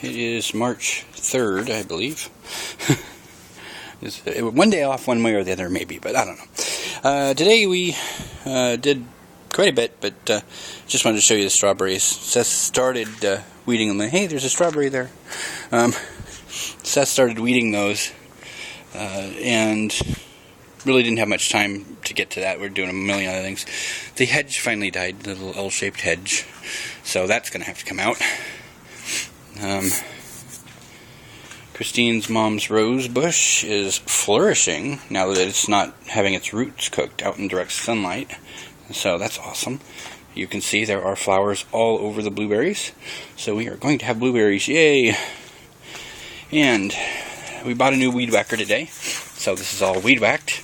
It is March 3rd, I believe. One day off one way or the other, maybe, but I don't know. Today we did quite a bit, but just wanted to show you the strawberries. Seth started weeding them. Hey, there's a strawberry there. Seth started weeding those, and really didn't have much time to get to that. We're doing a million other things. The hedge finally died, the little L-shaped hedge, so that's going to have to come out. Christine's mom's rose bush is flourishing now that it's not having its roots cooked out in direct sunlight, so that's awesome. You can see there are flowers all over the blueberries, so we are going to have blueberries, yay! And we bought a new weed whacker today, so this is all weed whacked.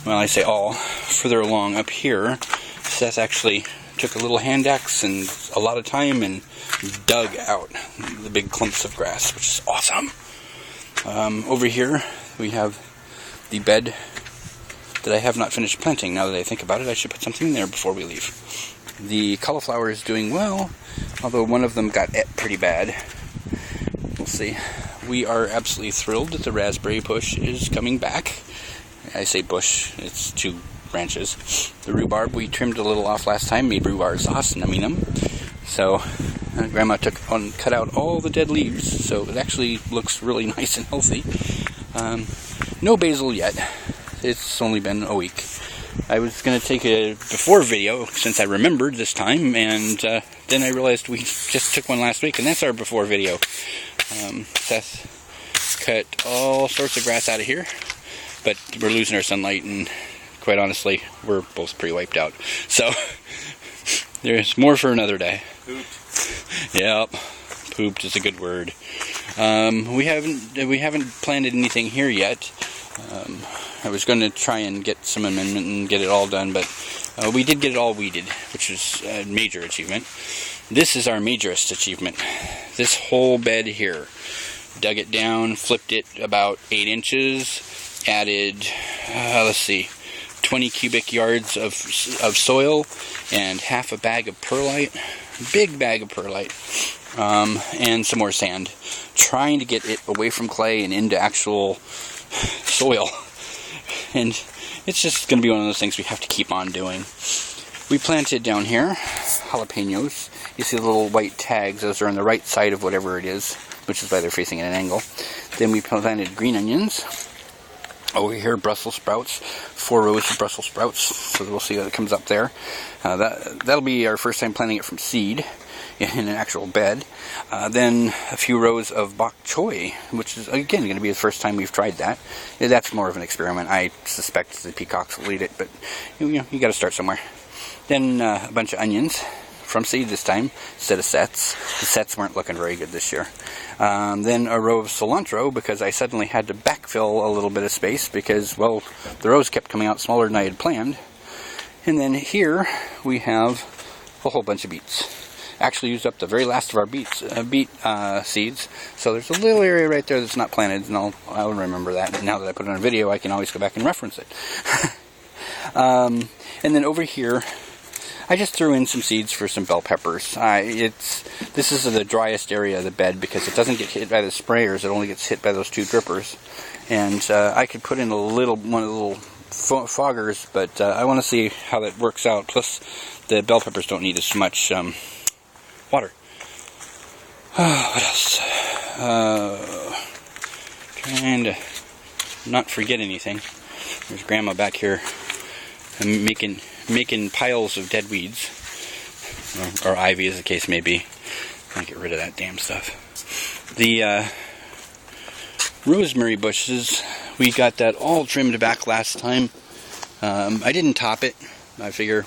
Well, I say all. Further along up here, Seth actually took a little hand axe and a lot of time and dug out the big clumps of grass, which is awesome. Over here, we have the bed that I have not finished planting. Now that I think about it, I should put something in there before we leave. The cauliflower is doing well, although one of them got et pretty bad. We'll see. We are absolutely thrilled that the raspberry bush is coming back. I say bush, it's two branches. The rhubarb we trimmed a little off last time, made rhubarb sauce, numbing them. So Grandma cut out all the dead leaves, so it actually looks really nice and healthy. No basil yet. It's only been a week. I was going to take a before video since I remembered this time, and then I realized we just took one last week, and that's our before video. Seth cut all sorts of grass out of here, but we're losing our sunlight, and quite honestly, we're both pretty wiped out. So there's more for another day. Pooped. Yep, pooped is a good word. We haven't planted anything here yet. I was going to try and get some amendment and get it all done, but we did get it all weeded, which is a major achievement. This is our majorest achievement. This whole bed here. Dug it down, flipped it about 8 inches, added, 20 cubic yards of soil, and half a bag of perlite, big bag of perlite, and some more sand, trying to get it away from clay and into actual soil. And it's just going to be one of those things we have to keep on doing. We planted down here jalapenos. You see the little white tags, those are on the right side of whatever it is, which is why they're facing at an angle. Then we planted green onions. Over here, Brussels sprouts, 4 rows of Brussels sprouts, so we'll see what comes up there. That'll be our first time planting it from seed in an actual bed. Then a few rows of bok choy, which is, again, going to be the first time we've tried that. That's more of an experiment. I suspect the peacocks will eat it, but you got to start somewhere. Then a bunch of onions. From seed this time, instead of sets. The sets weren't looking very good this year. Then a row of cilantro, because I suddenly had to backfill a little bit of space, because, well, the rows kept coming out smaller than I had planned. And then here, we have a whole bunch of beets. Actually used up the very last of our beet seeds, so there's a little area right there that's not planted, and I'll remember that. And now that I put it on a video, I can always go back and reference it. And then over here, I just threw in some seeds for some bell peppers. This is the driest area of the bed because it doesn't get hit by the sprayers. It only gets hit by those 2 drippers. And I could put in one of the little foggers, but I want to see how that works out. Plus, the bell peppers don't need as much water. What else? Trying to not forget anything. There's Grandma back here making piles of dead weeds, or ivy as the case may be. I'll get rid of that damn stuff. The rosemary bushes, we got that all trimmed back last time. I didn't top it. I figure,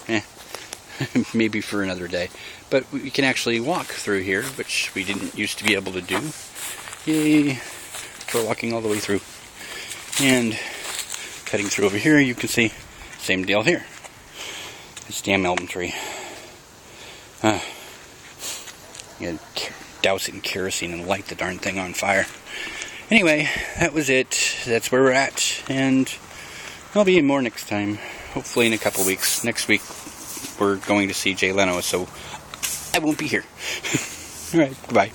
maybe for another day. But we can actually walk through here, which we didn't used to be able to do. Yay! For walking all the way through. And cutting through over here, you can see, same deal here. This damn elm tree. Douse it in kerosene and light the darn thing on fire. Anyway, that was it. That's where we're at. And I'll be in more next time. Hopefully in a couple weeks. Next week, we're going to see Jay Leno, so I won't be here. Alright, goodbye.